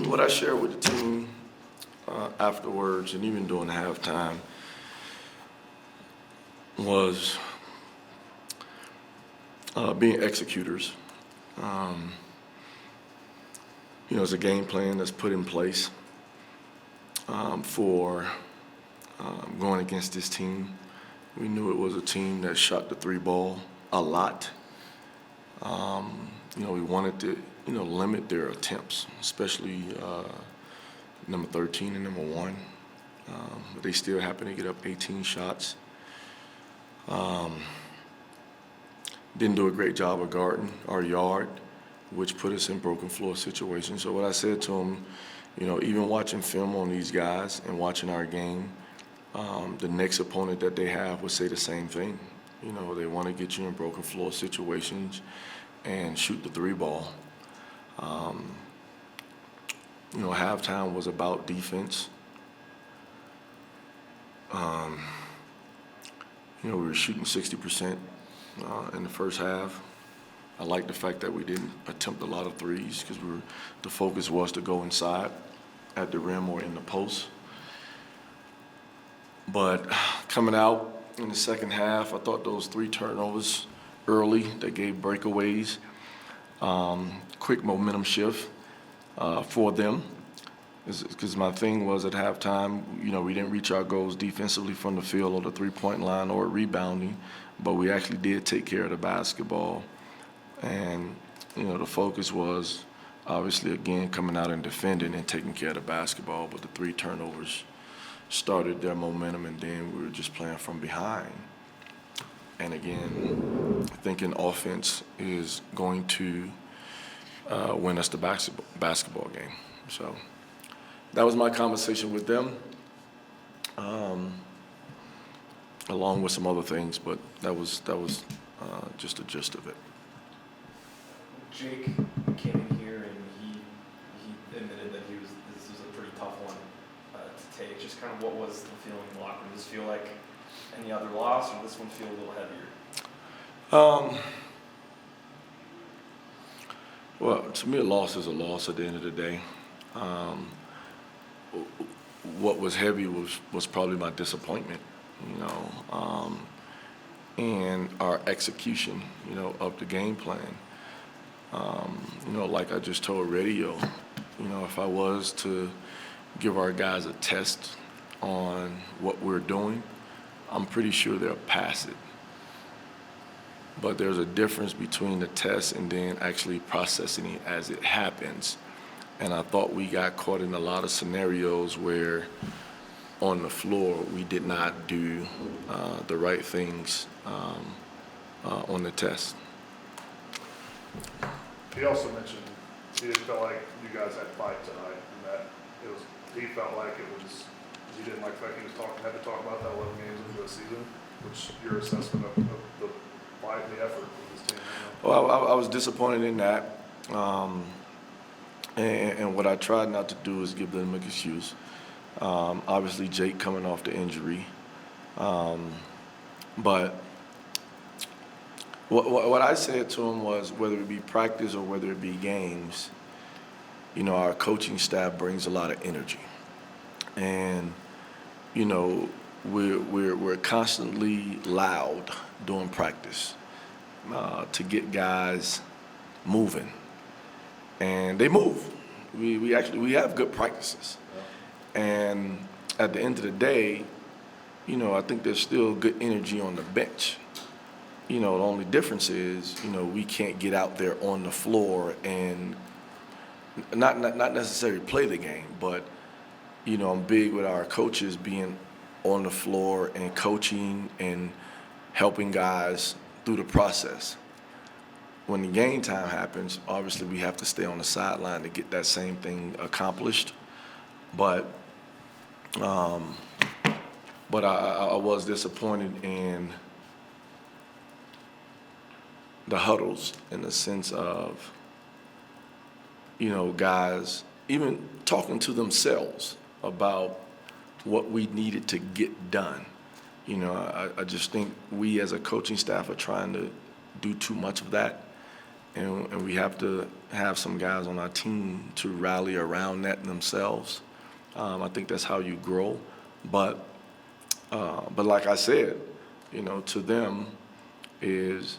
what I shared with the team afterwards and even during halftime was being executors. Um, it's a game plan that's put in place for going against this team. We knew it was a team that shot the three ball a lot. We wanted to, limit their attempts, especially number 13 and number 1. But they still happen to get up 18 shots. Didn't do a great job of guarding our yard, which put us in broken floor situations. So what I said to them, even watching film on these guys and watching our game, the next opponent that they have would say the same thing. They want to get you in broken floor situations and shoot the three ball. Halftime was about defense. We were shooting 60% in the first half. I like the fact that we didn't attempt a lot of threes because the focus was to go inside at the rim or in the post. But coming out in the second half, I thought those 3 turnovers early that gave breakaways, quick momentum shift for them. Because my thing was at halftime, we didn't reach our goals defensively from the field or the three-point line or rebounding, but we actually did take care of the basketball. And, the focus was obviously, again, coming out and defending and taking care of the basketball, but the 3 turnovers started their momentum, and then we were just playing from behind. And again, thinking offense is going to win us the basketball game. So that was my conversation with them, along with some other things, but that was just the gist of it. Jake came in here and he admitted that this was a pretty tough one to take. Just kind of what was the feeling in the locker room? Does it feel like any other loss, or this one feel a little heavier? Well, to me, a loss is a loss at the end of the day. What was heavy was probably my disappointment, and our execution, of the game plan. Like I just told radio, if I was to give our guys a test on what we're doing, I'm pretty sure they'll pass it. But there's a difference between the test and then actually processing it as it happens. And I thought we got caught in a lot of scenarios where on the floor we did not do the right things on the test. He also mentioned he just felt like you guys had fight tonight, and that he felt like he didn't like the fact he had to talk about that 11 games into the season, which your assessment of the fight and the effort of this team. Well, I was disappointed in that. And what I tried not to do is give them an excuse. Obviously, Jake coming off the injury. But what I said to him was, whether it be practice or whether it be games, our coaching staff brings a lot of energy. And, we're constantly loud during practice to get guys moving. And they move. We have good practices. And at the end of the day, I think there's still good energy on the bench. The only difference is, we can't get out there on the floor and not necessarily play the game, but, I'm big with our coaches being on the floor and coaching and helping guys through the process. When the game time happens, obviously we have to stay on the sideline to get that same thing accomplished. But I was disappointed in the huddles, in the sense of, guys even talking to themselves about what we needed to get done. I just think we as a coaching staff are trying to do too much of that. and we have to have some guys on our team to rally around that themselves. I think that's how you grow. But like I said, to them is,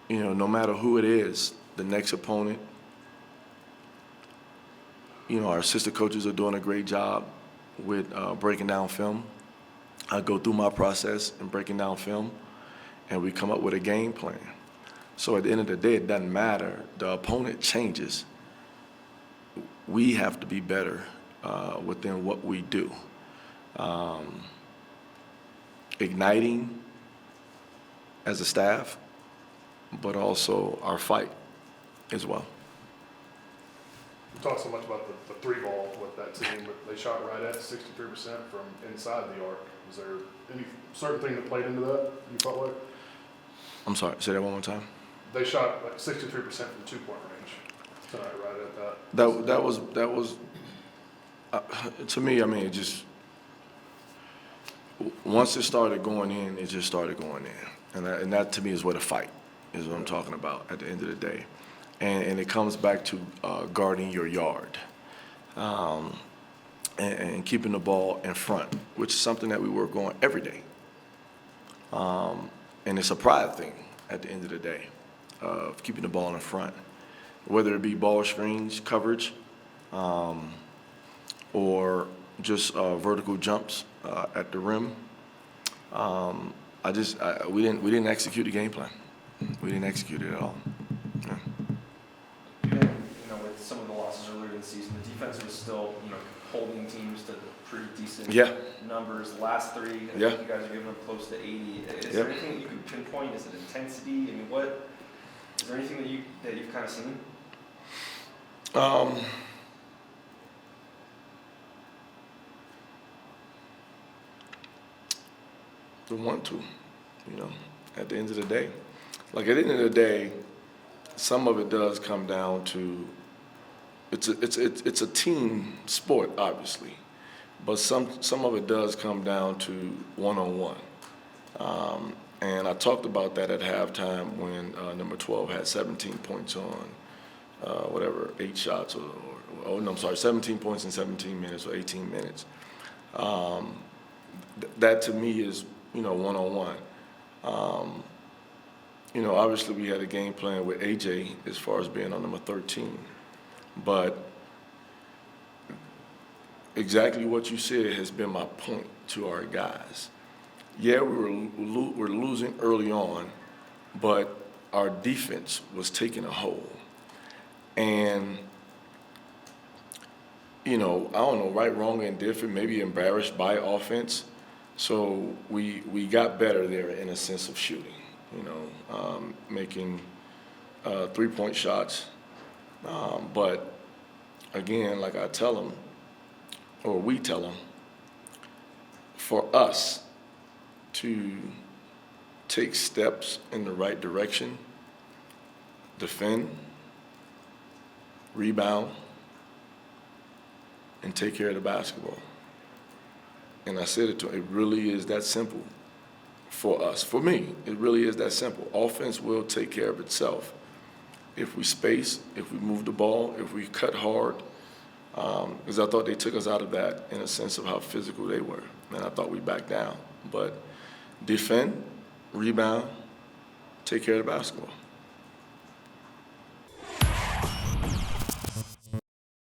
no matter who it is, the next opponent, our assistant coaches are doing a great job with breaking down film. I go through my process in breaking down film, and we come up with a game plan. So at the end of the day, it doesn't matter. The opponent changes. We have to be better within what we do. Igniting as a staff, but also our fight as well. You talk so much about the three ball with that team, but they shot right at 63% from inside the arc. Was there any certain thing that played into that, you felt like? I'm sorry, say that one more time. They shot like 63% from 2-point range tonight, right at that. That was to me, I mean, it just, once it started going in, it just started going in. And that to me is what a fight is, what I'm talking about at the end of the day. And it comes back to guarding your yard and keeping the ball in front, which is something that we work on every day. And it's a pride thing at the end of the day of keeping the ball in front, whether it be ball screens, coverage, or just vertical jumps at the rim. We didn't execute the game plan. We didn't execute it at all. Yeah. With some of the losses earlier in the season, the defense was still, holding teams to pretty decent numbers. The last three, I think you guys are giving them close to 80. Is there anything that you can pinpoint? Is it intensity? I mean, is there anything that you've kind of seen? The want to, at the end of the day. Like at the end of the day, some of it does come down to, it's a team sport, obviously, but some of it does come down to one-on-one. And I talked about that at halftime when number 12 had 17 points on 8 shots, 17 points in 17 minutes or 18 minutes. That to me is, one-on-one. Obviously we had a game plan with AJ as far as being on number 13, but exactly what you said has been my point to our guys. Yeah, we're losing early on, but our defense was taking a hold. And, I don't know, right, wrong, and different, maybe embarrassed by offense. So we got better there in a sense of shooting, making 3-point shots. But again, like I tell them, or we tell them, for us to take steps in the right direction, defend, rebound, and take care of the basketball. And I said it to him, it really is that simple for us. For me, it really is that simple. Offense will take care of itself. If we space, if we move the ball, if we cut hard, because I thought they took us out of that in a sense of how physical they were. And I thought we backed down. But defend, rebound, take care of the basketball.